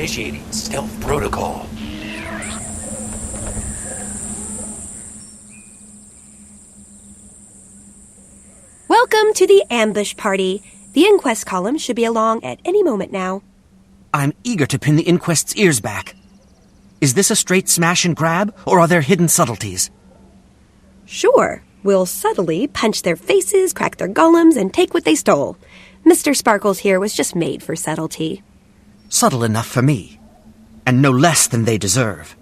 Initiating stealth protocol. Welcome to the ambush party. The inquest column should be along at any moment now. I'm eager to pin the inquest's ears back. Is this a straight smash and grab, or are there hidden subtleties? Sure, we'll subtly punch their faces, crack their golems, and take what they stole. Mr. Sparkles here was just made for subtlety. Subtle enough for me, and no less than they deserve.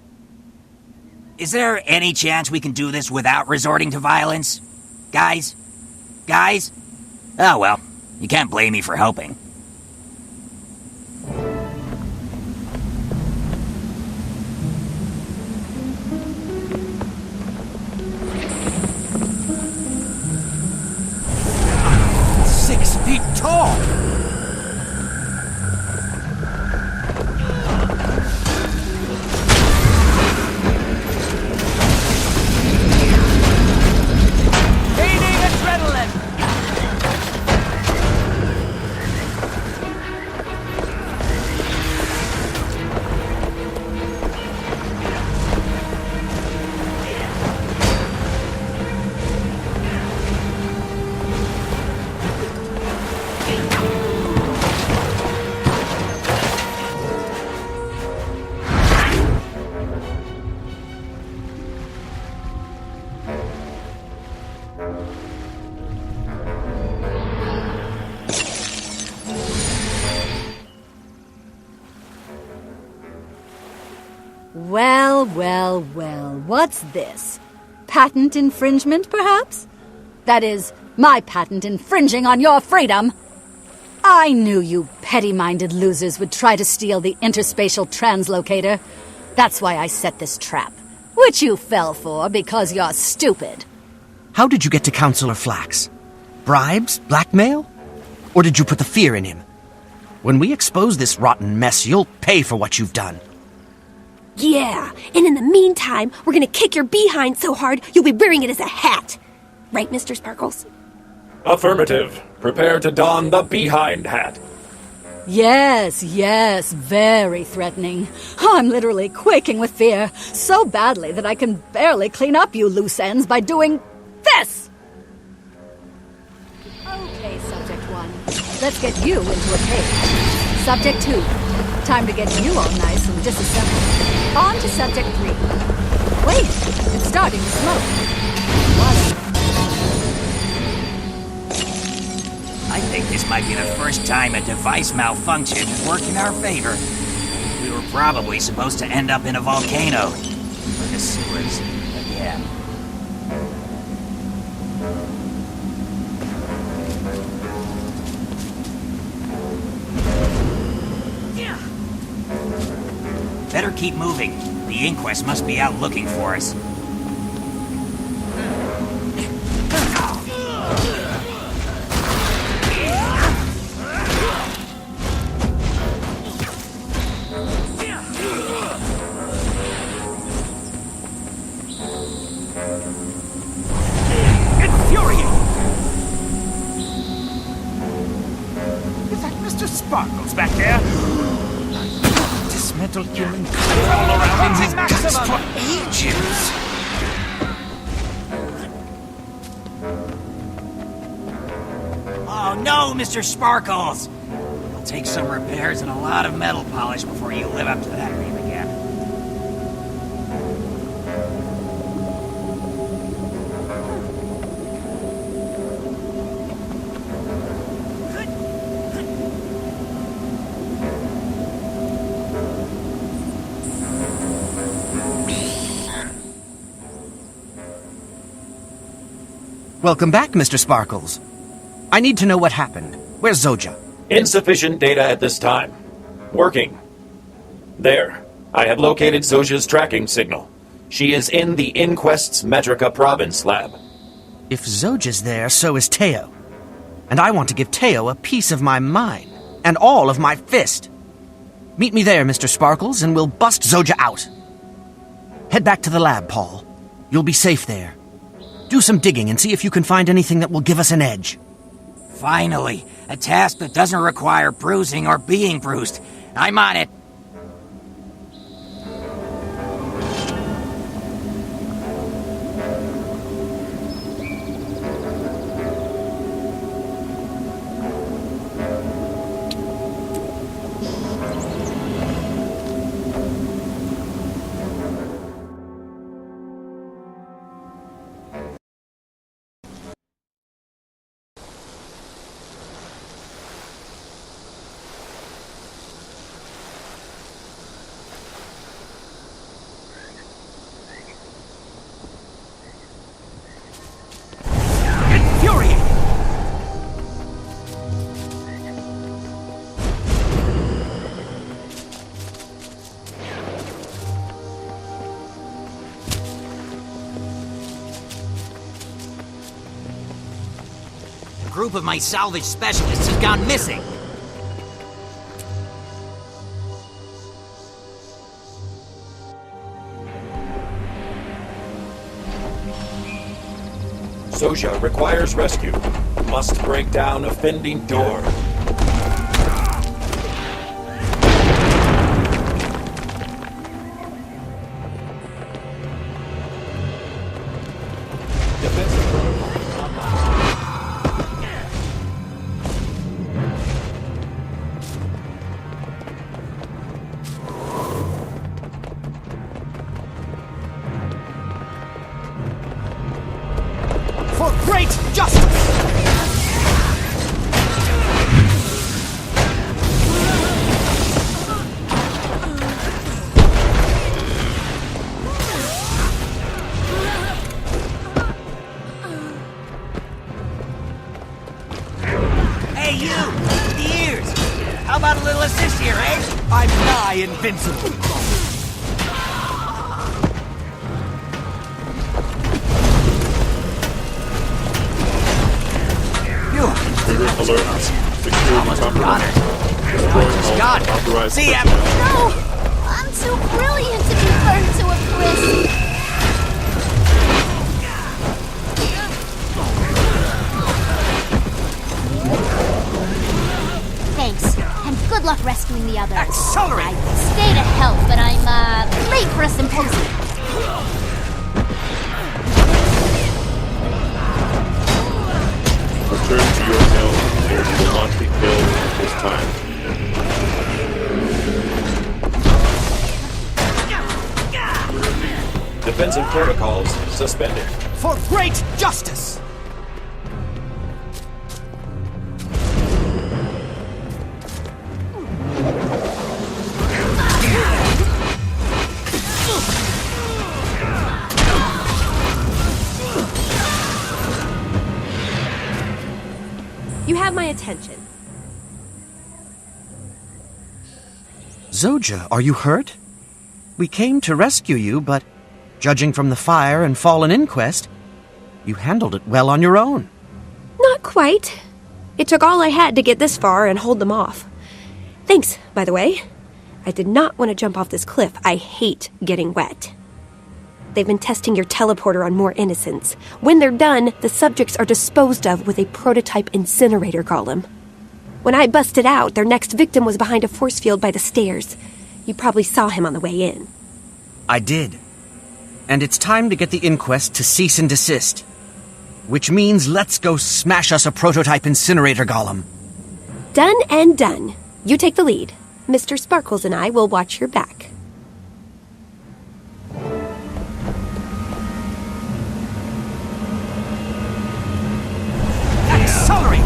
Is there any chance we can do this without resorting to violence? Guys? Guys? Oh well, you can't blame me for hoping. Feet tall! Gaining adrenaline! Well, what's this? Patent infringement, perhaps? That is, my patent infringing on your freedom. I knew you petty-minded losers would try to steal the interspatial translocator. That's why I set this trap, which you fell for because you're stupid. How did you get to Counselor Flax? Bribes? Blackmail? Or did you put the fear in him? When we expose this rotten mess, you'll pay for what you've done. Yeah, and in the meantime, we're gonna kick your behind so hard you'll be wearing it as a hat. Right, Mr. Sparkles? Affirmative. Prepare to don the behind hat. Yes, very threatening. I'm literally quaking with fear, so badly that I can barely clean up you loose ends by doing this! Okay, Subject 1. Let's get you into a cage. Subject 2. Time to get you all nice and disassembled. On to Subject 3. Wait, it's starting to smoke. What? I think this might be the first time a device malfunction has worked in our favor. We were probably supposed to end up in a volcano. Or the sewers again. Better keep moving. The inquest must be out looking for us. Infuriating! Is that Mr. Sparkles back there? Dismantle human all around in his guts for ages. Oh no, Mr. Sparkles! It'll take some repairs and a lot of metal polish before you live up to that name again. Welcome back, Mr. Sparkles. I need to know what happened. Where's Zoja? Insufficient data at this time. Working. There. I have located Zoja's tracking signal. She is in the Inquest's Metrica Province lab. If Zoja's there, so is Teo. And I want to give Teo a piece of my mind, and all of my fist. Meet me there, Mr. Sparkles, and we'll bust Zoja out. Head back to the lab, Paul. You'll be safe there. Do some digging and see if you can find anything that will give us an edge. Finally, a task that doesn't require bruising or being bruised. I'm on it. group of my salvage specialists has gone missing. Zojia requires rescue. Must break down offending door. Defensive protocol online. For great justice! Hey, you! With the ears! How about a little assist here, eh? I'm nigh invincible. Alert. Security compromised. Just got it. Authorized See ya! personnel. No! I'm too brilliant to be burned to a crisp! Thanks, and good luck rescuing the others. Accelerate! I stay to help, but I'm, late for a symposium. Return to your hill, or you will not be killed at this time. Defensive protocols suspended. For great justice! You have my attention. Zojia, are you hurt? We came to rescue you, but judging from the fire and fallen inquest, you handled it well on your own. Not quite. It took all I had to get this far and hold them off. Thanks, by the way. I did not want to jump off this cliff. I hate getting wet. They've been testing your teleporter on more innocents. When they're done, the subjects are disposed of with a prototype incinerator golem. When I busted out, their next victim was behind a force field by the stairs. You probably saw him on the way in. I did. And it's time to get the inquest to cease and desist. Which means let's go smash us a prototype incinerator golem. Done and done. You take the lead. Mr. Sparkles and I will watch your back. Accelerate!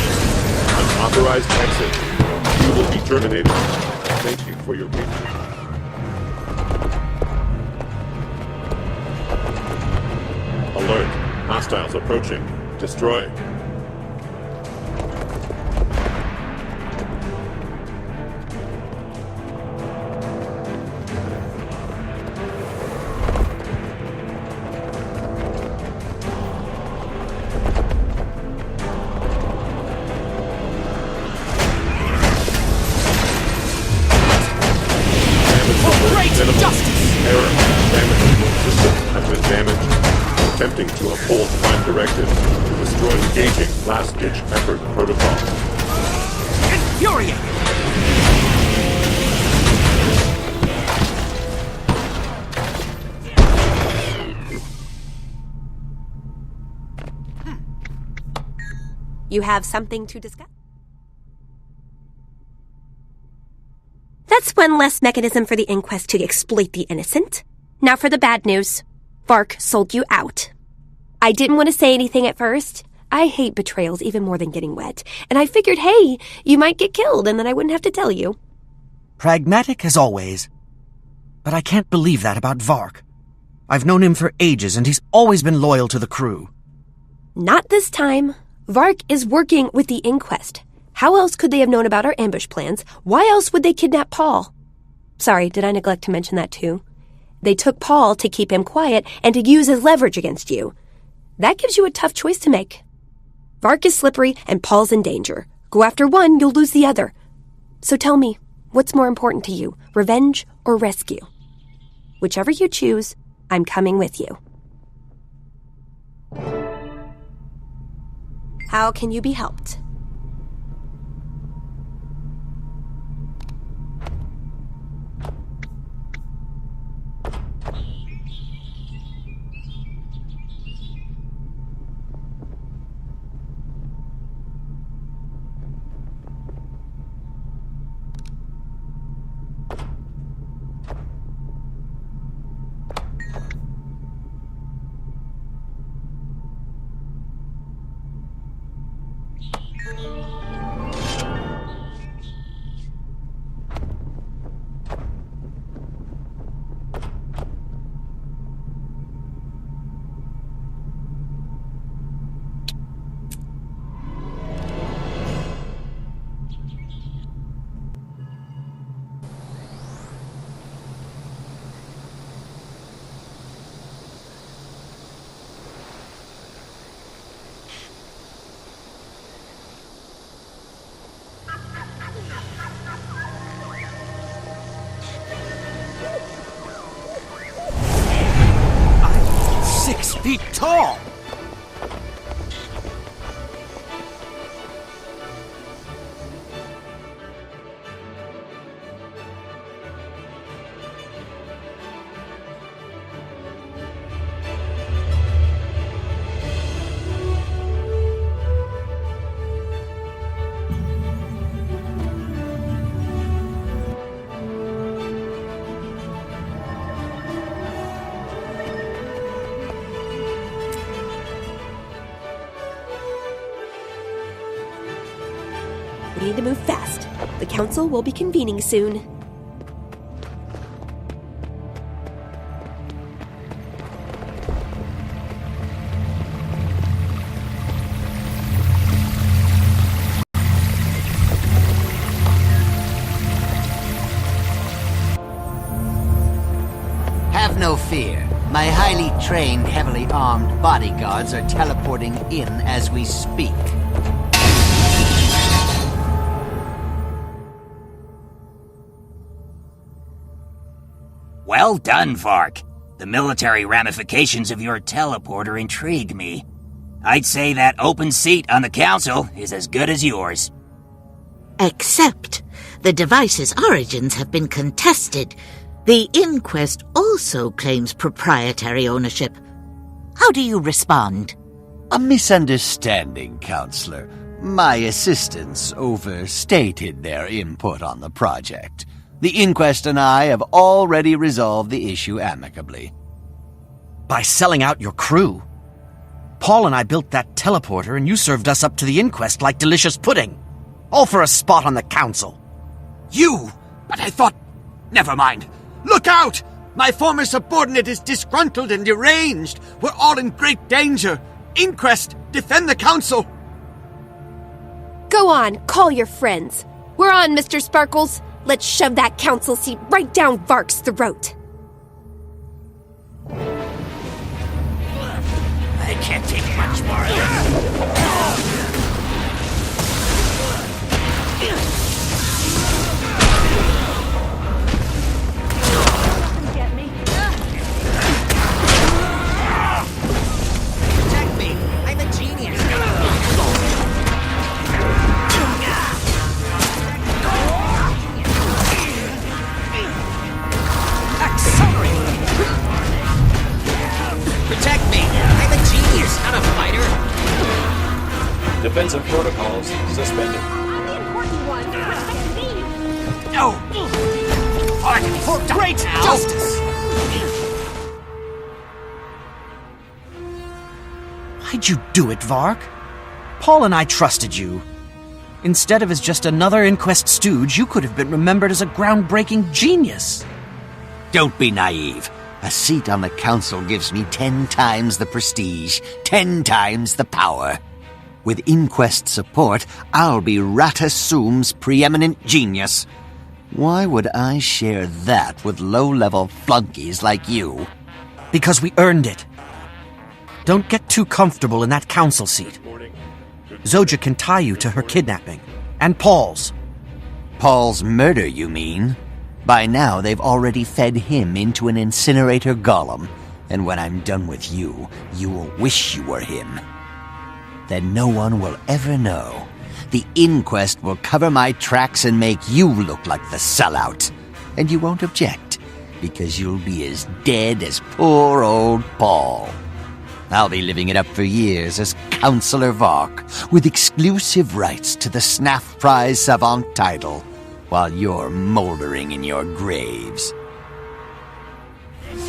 Unauthorized exit. You will be terminated. Thank you for your patience. Alert. Hostiles approaching. Destroy. Great justice! Error. Damage system has been damaged. Attempting to uphold Prime Directive to destroy engaging last-ditch effort protocol. Infuriate! You have something to discuss? That's one less mechanism for the inquest to exploit the innocent. Now for the bad news. Vark sold you out. I didn't want to say anything at first. I hate betrayals even more than getting wet. And I figured, hey, you might get killed and then I wouldn't have to tell you. Pragmatic as always. But I can't believe that about Vark. I've known him for ages and he's always been loyal to the crew. Not this time. Vark is working with the inquest. How else could they have known about our ambush plans? Why else would they kidnap Paul? Sorry, did I neglect to mention that too? They took Paul to keep him quiet and to use as leverage against you. That gives you a tough choice to make. Vark is slippery and Paul's in danger. Go after one, you'll lose the other. So tell me, what's more important to you, revenge or rescue? Whichever you choose, I'm coming with you. How can you be helped? Feet tall! We need to move fast. The council will be convening soon. Have no fear. My highly trained, heavily armed bodyguards are teleporting in as we speak. Well done, Vark. The military ramifications of your teleporter intrigue me. I'd say that open seat on the council is as good as yours. Except the device's origins have been contested. The inquest also claims proprietary ownership. How do you respond? A misunderstanding, Counselor. My assistants overstated their input on the project. The inquest and I have already resolved the issue amicably. By selling out your crew? Paul and I built that teleporter and you served us up to the inquest like delicious pudding. All for a spot on the council. You? But I thought... Never mind. Look out! My former subordinate is disgruntled and deranged. We're all in great danger. Inquest! Defend the council! Go on, call your friends. We're on, Mr. Sparkles. Let's shove that council seat right down Vark's throat. I can't take much more of this. Protect me! I'm a genius! Protect me! I'm a genius, not a fighter! Defensive protocols suspended. I'm the important one. Protect me. No! For great justice! Why'd you do it, Vark? Paul and I trusted you. Instead of as just another inquest stooge, you could have been remembered as a groundbreaking genius. Don't be naive. A seat on the council gives me 10 times the prestige, 10 times the power. With Inquest support, I'll be Ratasum's preeminent genius. Why would I share that with low-level flunkies like you? Because we earned it. Don't get too comfortable in that council seat. Zoja can tie you to her kidnapping. And Paul's. Paul's murder, you mean? By now, they've already fed him into an incinerator golem. And when I'm done with you, you will wish you were him. Then no one will ever know. The Inquest will cover my tracks and make you look like the sellout. And you won't object, because you'll be as dead as poor old Paul. I'll be living it up for years as Counselor Vark, with exclusive rights to the Snaff Prize Savant title, while you're moldering in your graves.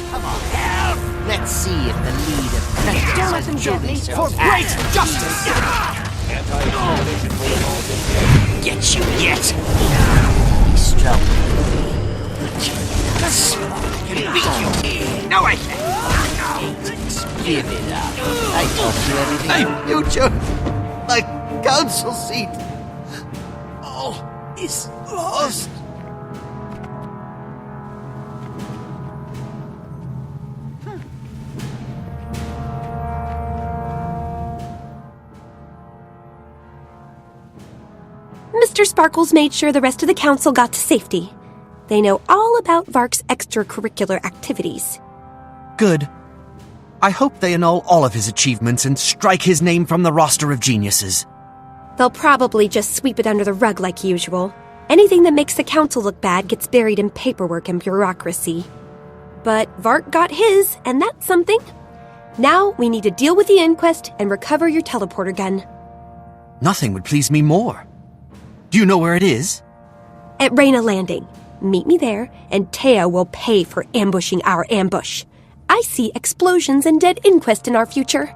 Come on, help! Let's see if the lead apprentice Don't let them has get truly me. so For great justice! Get you yet! Be strong. Can beat you. No, I can't. Give it up. I taught you everything. My future! My council seat! All is lost! Mr. Sparkles made sure the rest of the council got to safety. They know all about Vark's extracurricular activities. Good. I hope they annul all of his achievements and strike his name from the roster of geniuses. They'll probably just sweep it under the rug like usual. Anything that makes the council look bad gets buried in paperwork and bureaucracy. But Vark got his, and that's something. Now we need to deal with the Inquest and recover your teleporter gun. Nothing would please me more. Do you know where it is? At Reyna Landing. Meet me there, and Teo will pay for ambushing our ambush. I see explosions and dead Inquest in our future.